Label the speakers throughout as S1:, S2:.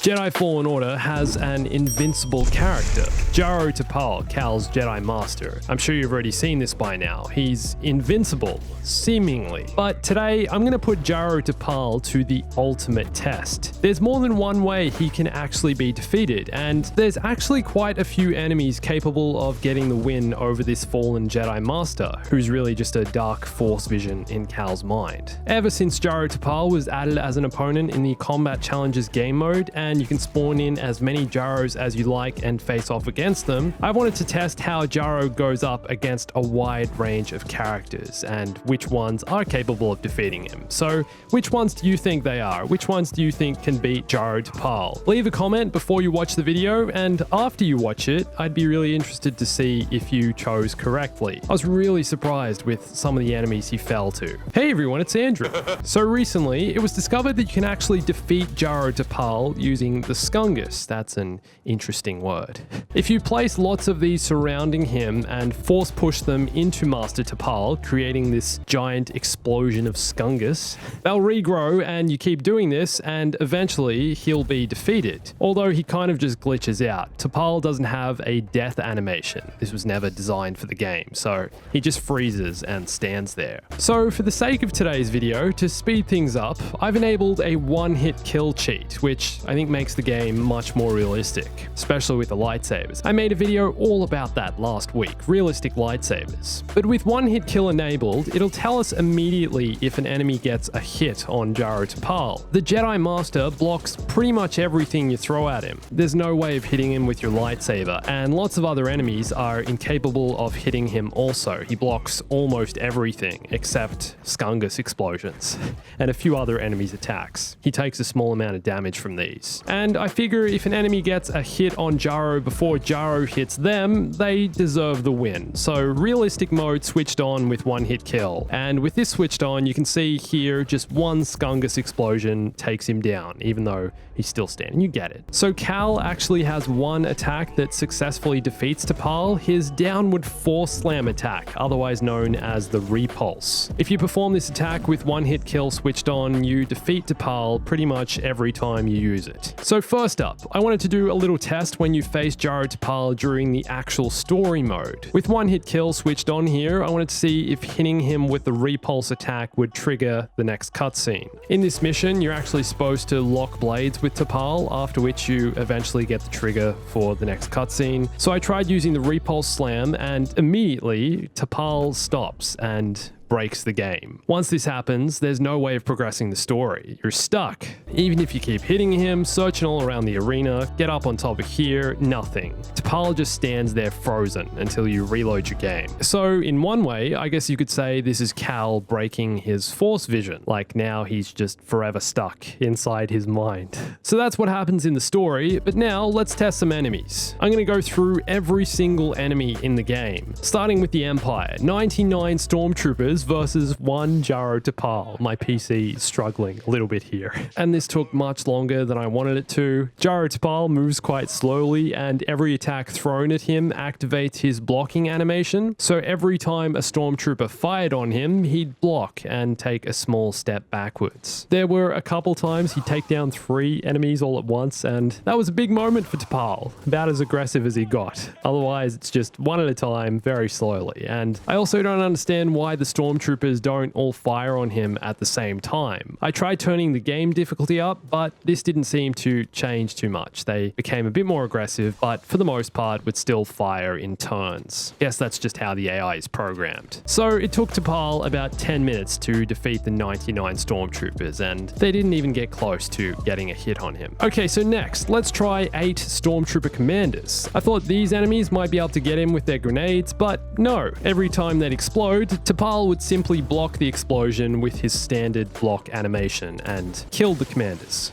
S1: Jedi Fallen Order has an invincible character, Jaro Tapal, Cal's Jedi Master. I'm sure you've already seen this by now. He's invincible, seemingly. But today, I'm going to put Jaro Tapal to the ultimate test. There's more than one way he can actually be defeated, and there's actually quite a few enemies capable of getting the win over this fallen Jedi Master, who's really just a dark force vision in Cal's mind. Ever since Jaro Tapal was added as an opponent in the Combat Challenges game mode, and you can spawn in as many Jaros as you like and face off against them, I wanted to test how Jaro goes up against a wide range of characters and which ones are capable of defeating him. So which ones do you think they are? Which ones do you think can beat Jaro Tapal? Leave a comment before you watch the video, and after you watch it, I'd be really interested to see if you chose correctly. I was really surprised with some of the enemies he fell to. Hey everyone, it's Andrew. So recently, it was discovered that you can actually defeat Jaro Tapal using the Skungus. That's an interesting word. If you place lots of these surrounding him and force push them into Master Tapal, creating this giant explosion of Skungus, they'll regrow, and you keep doing this and eventually he'll be defeated. Although he kind of just glitches out. Tapal doesn't have a death animation. This was never designed for the game, so he just freezes and stands there. So for the sake of today's video, to speed things up, I've enabled a one-hit kill cheat, which I think makes the game much more realistic, especially with the lightsabers. I made a video all about that last week, realistic lightsabers. But with one-hit kill enabled, it'll tell us immediately if an enemy gets a hit on Jaro Tapal. The Jedi Master blocks pretty much everything you throw at him. There's no way of hitting him with your lightsaber, and lots of other enemies are incapable of hitting him also. He blocks almost everything except Skungus explosions and a few other enemies' attacks. He takes a small amount of damage from these. And I figure if an enemy gets a hit on Jaro before Jaro hits them, they deserve the win. So realistic mode switched on with one hit kill. And with this switched on, you can see here just one Skungus explosion takes him down, even though he's still standing. You get it. So Cal actually has one attack that successfully defeats Tapal, his downward force slam attack, otherwise known as the repulse. If you perform this attack with one hit kill switched on, you defeat Tapal pretty much every time you use it. So first up, I wanted to do a little test when you face Jaro Tapal during the actual story mode. With one hit kill switched on here, I wanted to see if hitting him with the repulse attack would trigger the next cutscene. In this mission, you're actually supposed to lock blades with Tapal, after which you eventually get the trigger for the next cutscene. So I tried using the repulse slam, and immediately Tapal stops and breaks the game. Once this happens, there's no way of progressing the story. You're stuck. Even if you keep hitting him, searching all around the arena, get up on top of here, nothing. Tapal just stands there frozen until you reload your game. So in one way, I guess you could say this is Cal breaking his force vision. Like now he's just forever stuck inside his mind. So that's what happens in the story, but now let's test some enemies. I'm going to go through every single enemy in the game, starting with the Empire. 99 stormtroopers versus one Jaro Tapal. My PC is struggling a little bit here. And this took much longer than I wanted it to. Jaro Tapal moves quite slowly, and every attack thrown at him activates his blocking animation. So every time a stormtrooper fired on him, he'd block and take a small step backwards. There were a couple times he'd take down 3 enemies all at once, and that was a big moment for Tapal, about as aggressive as he got. Otherwise, it's just one at a time, very slowly. And I also don't understand why the stormtroopers don't all fire on him at the same time. I tried turning the game difficulty up, but this didn't seem to change too much. They became a bit more aggressive, but for the most part would still fire in turns. Guess that's just how the AI is programmed. So it took Tapal about 10 minutes to defeat the 99 stormtroopers, and they didn't even get close to getting a hit on him. Okay, so next, let's try 8 stormtrooper commanders. I thought these enemies might be able to get him with their grenades, but no. Every time they'd explode, Tapal would simply block the explosion with his standard block animation and kill the commanders.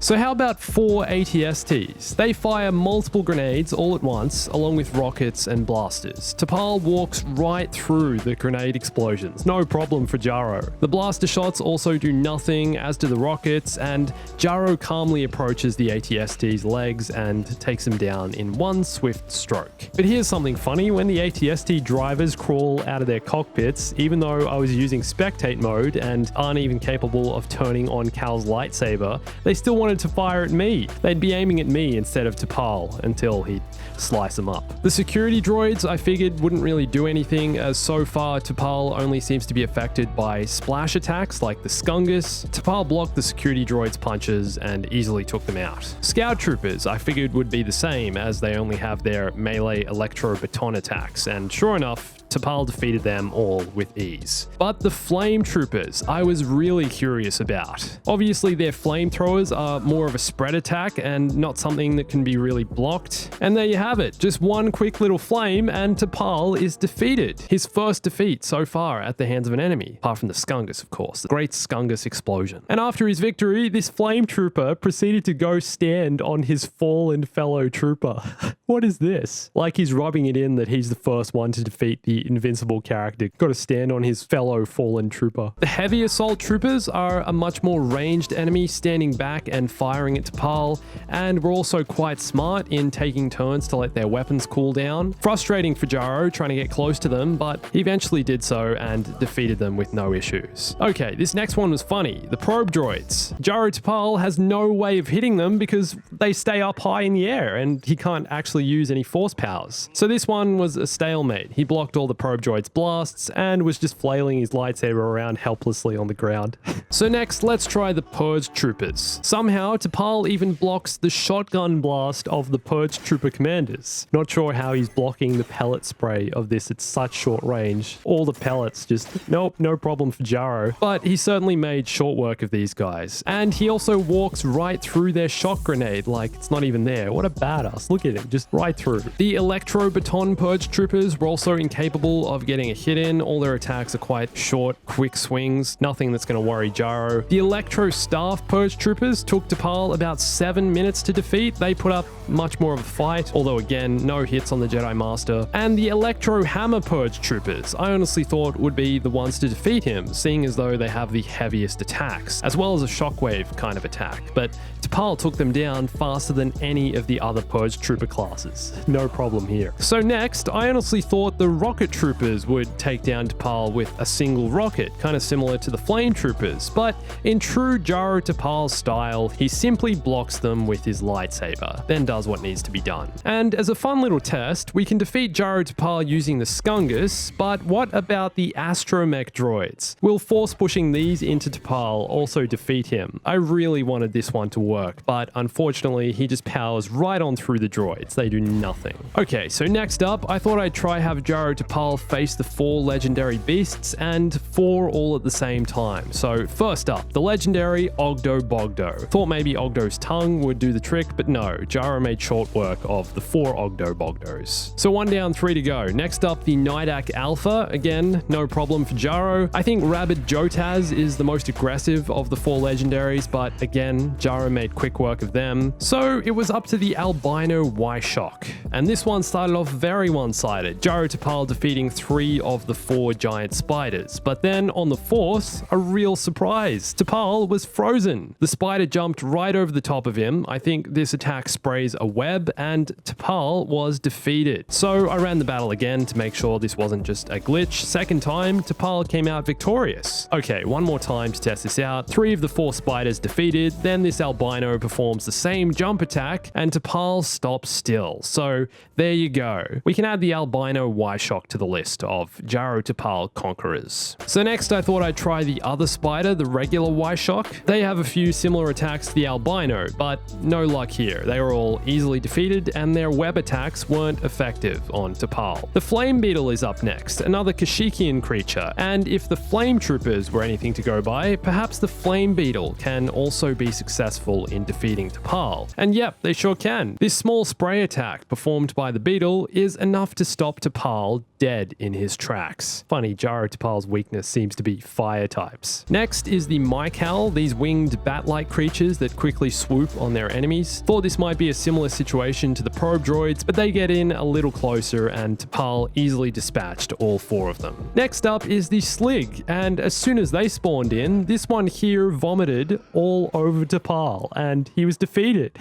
S1: So how about 4 ATSTs? They fire multiple grenades all at once, along with rockets and blasters. Tapal walks right through the grenade explosions, no problem for Jaro. The blaster shots also do nothing, as do the rockets, and Jaro calmly approaches the ATST's legs and takes him down in one swift stroke. But here's something funny: when the ATST drivers crawl out of their cockpits, even though I was using spectate mode and aren't even capable of turning on Cal's lightsaber, they still wanted to fire at me. They'd be aiming at me instead of Tapal until he'd slice them up. The security droids I figured wouldn't really do anything, as so far Tapal only seems to be affected by splash attacks like the Skungus. Tapal blocked the security droids' punches and easily took them out. Scout troopers I figured would be the same, as they only have their melee electro baton attacks, and sure enough, Tapal defeated them all with ease. But the flame troopers I was really curious about. Obviously their flamethrowers are more of a spread attack and not something that can be really blocked. And there you have it, just one quick little flame and Tapal is defeated. His first defeat so far at the hands of an enemy, apart from the Skungus of course, the great Skungus explosion. And after his victory, this flame trooper proceeded to go stand on his fallen fellow trooper. What is this? Like he's rubbing it in that he's the first one to defeat the Invincible character. Got to stand on his fellow fallen trooper. The heavy assault troopers are a much more ranged enemy, standing back and firing at Tapal, and were also quite smart in taking turns to let their weapons cool down. Frustrating for Jaro trying to get close to them, but he eventually did so and defeated them with no issues. Okay, this next one was funny. The probe droids. Jaro Tapal has no way of hitting them because they stay up high in the air and he can't actually use any force powers. So this one was a stalemate. He blocked all the probe droid's blasts and was just flailing his lightsaber around helplessly on the ground. So next, let's try the Purge troopers. Somehow, Tapal even blocks the shotgun blast of the Purge trooper commanders. Not sure how he's blocking the pellet spray of this at such short range. All the pellets just, nope, no problem for Jaro. But he certainly made short work of these guys. And he also walks right through their shock grenade like it's not even there. What a badass. Look at him, just right through. The Electro Baton Purge troopers were also incapable of getting a hit in. All their attacks are quite short, quick swings, nothing that's going to worry Jaro. The Electro Staff Purge troopers took Tapal about 7 minutes to defeat. They put up much more of a fight, although again, no hits on the Jedi Master. And the Electro Hammer Purge troopers I honestly thought would be the ones to defeat him, seeing as though they have the heaviest attacks, as well as a shockwave kind of attack. But Tapal took them down faster than any of the other Purge trooper classes. No problem here. So next, I honestly thought the Rocket troopers would take down Tapal with a single rocket, kind of similar to the flame troopers, but in true Jaro Tapal style, he simply blocks them with his lightsaber, then does what needs to be done. And as a fun little test, we can defeat Jaro Tapal using the Skungus, but what about the astromech droids? Will force pushing these into Tapal also defeat him? I really wanted this one to work, but unfortunately he just powers right on through the droids. They do nothing. Okay, so next up, I thought I'd try have Jaro Tapal face the 4 legendary beasts, and 4 all at the same time. So first up, the legendary Ogdo Bogdo. Thought maybe Ogdo's tongue would do the trick, but no, Jaro made short work of the 4 Ogdo Bogdos. So 1 down, 3 to go. Next up, the Nidak Alpha. Again, no problem for Jaro. I think Rabid Jotaz is the most aggressive of the 4 legendaries, but again, Jaro made quick work of them. So it was up to the Albino Y-Shock. And this one started off very one-sided. Jaro Tapal defeating 3 of the 4 giant spiders. But then on the 4th, a real surprise. Tapal was frozen. The spider jumped right over the top of him. I think this attack sprays a web and Tapal was defeated. So I ran the battle again to make sure this wasn't just a glitch. Second time, Tapal came out victorious. Okay, one more time to test this out. 3 of the 4 spiders defeated. Then this albino performs the same jump attack and Tapal stops still. So there you go. We can add the albino Y-Shock to the list of Jaro Tapal conquerors. So next I thought I'd try the other spider, the regular Y-Shock. They have a few similar attacks to the albino, but no luck here. They were all easily defeated and their web attacks weren't effective on Tapal. The Flame Beetle is up next, another Kashyyykian creature, and if the Flame Troopers were anything to go by, perhaps the Flame Beetle can also be successful in defeating Tapal. And yep, they sure can. This small spray attack performed by the Beetle is enough to stop Tapal dead in his tracks. Funny, Jaro Tapal's weakness seems to be fire types. Next is the Mycal, these winged bat-like creatures that quickly swoop on their enemies. Thought this might be a similar situation to the probe droids, but they get in a little closer and Tapal easily dispatched all 4 of them. Next up is the Slig, and as soon as they spawned in, this one here vomited all over Tapal and he was defeated.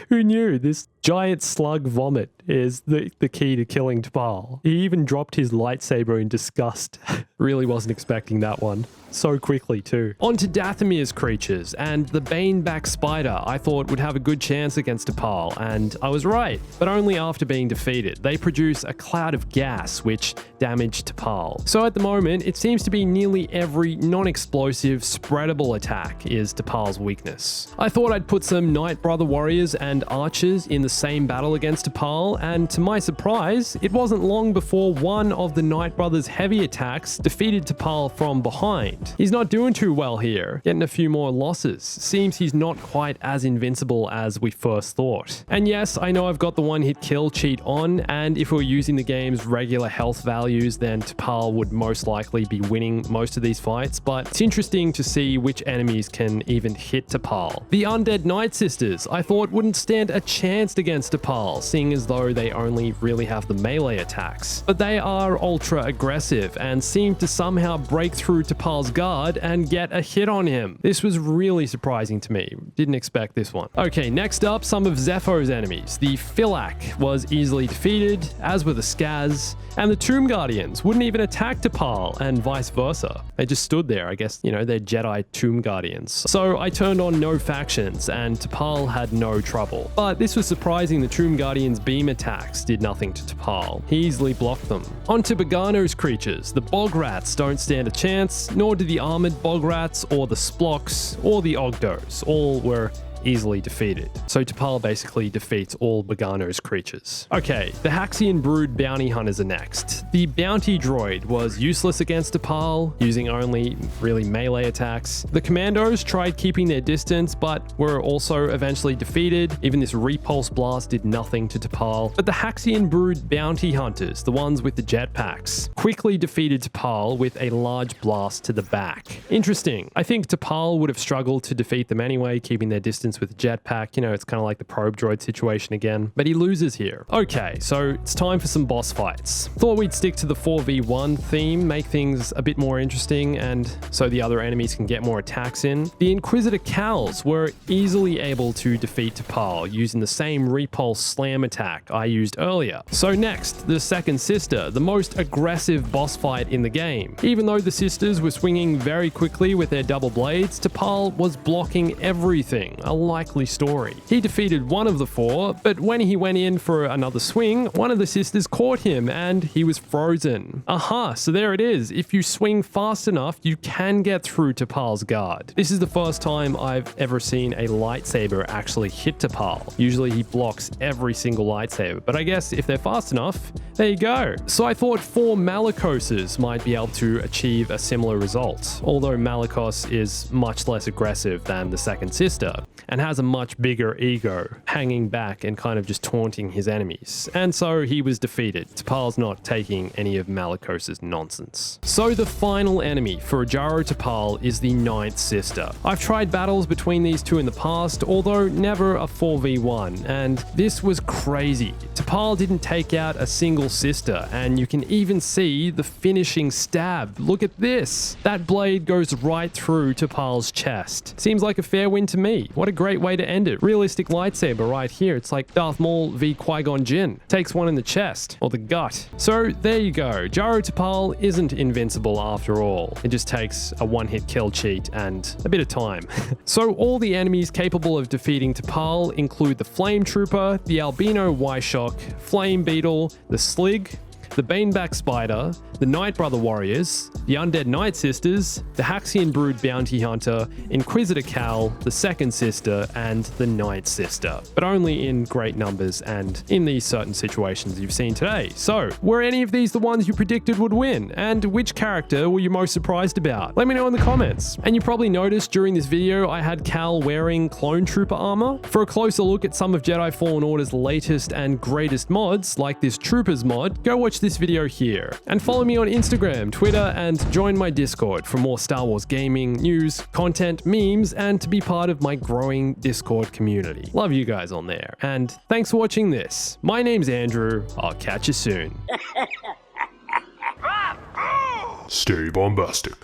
S1: Who knew this giant slug vomit is the key to killing Tapal? He even dropped his lightsaber in disgust. Really wasn't expecting that one. So quickly too. On to Dathomir's creatures, and the Baneback Spider I thought would have a good chance against Tapal, and I was right, but only after being defeated. They produce a cloud of gas which damaged Tapal. So at the moment, it seems to be nearly every non-explosive, spreadable attack is Tapal's weakness. I thought I'd put some Knight Brother warriors and archers in the same battle against Tapal, and to my surprise, it wasn't long before one of the Knight Brothers' heavy attacks defeated Tapal from behind. He's not doing too well here, getting a few more losses. Seems he's not quite as invincible as we first thought. And yes, I know I've got the one-hit kill cheat on, and if we're using the game's regular health values, then Tapal would most likely be winning most of these fights, but it's interesting to see which enemies can even hit Tapal. The Undead Night Sisters I thought wouldn't stand a chance against Tapal, seeing as though they only really have the melee attacks. But they are ultra aggressive and seem to somehow break through Tapal's guard and get a hit on him. This was really surprising to me. Didn't expect this one. Okay, next up, some of Zepho's enemies. The Philak was easily defeated, as were the Skaz, and the Tomb Guardians wouldn't even attack Tapal, and vice versa. They just stood there. I guess, you know, they're Jedi Tomb Guardians. So I turned on no factions, and Tapal had no trouble. But this was surprising. The Tomb Guardians' beam attacks did nothing to Tapal. He easily blocked them. On to Bogano's creatures. The Bog Rats don't stand a chance, nor do the armored Bog Rats or the Splocks or the Ogdos. All were easily defeated. So Tapal basically defeats all Bogano's creatures. Okay, the Haxian Brood bounty hunters are next. The bounty droid was useless against Tapal, using only really melee attacks. The commandos tried keeping their distance, but were also eventually defeated. Even this repulse blast did nothing to Tapal. But the Haxian Brood bounty hunters, the ones with the jetpacks, quickly defeated Tapal with a large blast to the back. Interesting. I think Tapal would have struggled to defeat them anyway, keeping their distance with a jetpack. You know, it's kind of like the probe droid situation again, but he loses here. Okay, so it's time for some boss fights. Thought we'd stick to the 4v1 theme, make things a bit more interesting, and so the other enemies can get more attacks in. The Inquisitor Cals were easily able to defeat Tapal using the same repulse slam attack I used earlier. So next, the second sister, the most aggressive boss fight in the game. Even though the sisters were swinging very quickly with their double blades, Tapal was blocking everything. A likely story. He defeated one of the 4, but when he went in for another swing, one of the sisters caught him and he was frozen. Aha, so there it is. If you swing fast enough, you can get through Tapal's guard. This is the first time I've ever seen a lightsaber actually hit Tapal. Usually he blocks every single lightsaber, but I guess if they're fast enough, there you go. So I thought 4 Malicoses might be able to achieve a similar result, although Malicos is much less aggressive than the second sister, and has a much bigger ego, hanging back and kind of just taunting his enemies. And so he was defeated. Tapal's not taking any of Malicos' nonsense. So the final enemy for Jaro Tapal is the Ninth Sister. I've tried battles between these two in the past, although never a 4v1, and this was crazy. Tapal didn't take out a single sister, and you can even see the finishing stab. Look at this. That blade goes right through Tapal's chest. Seems like a fair win to me. What a great way to end it. Realistic lightsaber right here. It's like Darth Maul v Qui-Gon Jinn. Takes one in the chest or the gut. So there you go. Jaro Tapal isn't invincible after all. It just takes a one-hit kill cheat and a bit of time. So all the enemies capable of defeating Tapal include the Flame Trooper, the Albino Wyshock, Flame Beetle, the Slig, the Baneback Spider, the Knight Brother Warriors, the Undead Night Sisters, the Haxian Brood Bounty Hunter, Inquisitor Cal, the Second Sister, and the Ninth Sister. But only in great numbers and in these certain situations you've seen today. So, were any of these the ones you predicted would win? And which character were you most surprised about? Let me know in the comments. And you probably noticed during this video I had Cal wearing Clone Trooper armor. For a closer look at some of Jedi Fallen Order's latest and greatest mods, like this Troopers mod, go watch watch this video here. And follow me on Instagram, Twitter, and join my Discord for more Star Wars gaming, news, content, memes, and to be part of my growing Discord community. Love you guys on there. And thanks for watching this. My name's Andrew. I'll catch you soon.
S2: Stay bombastic.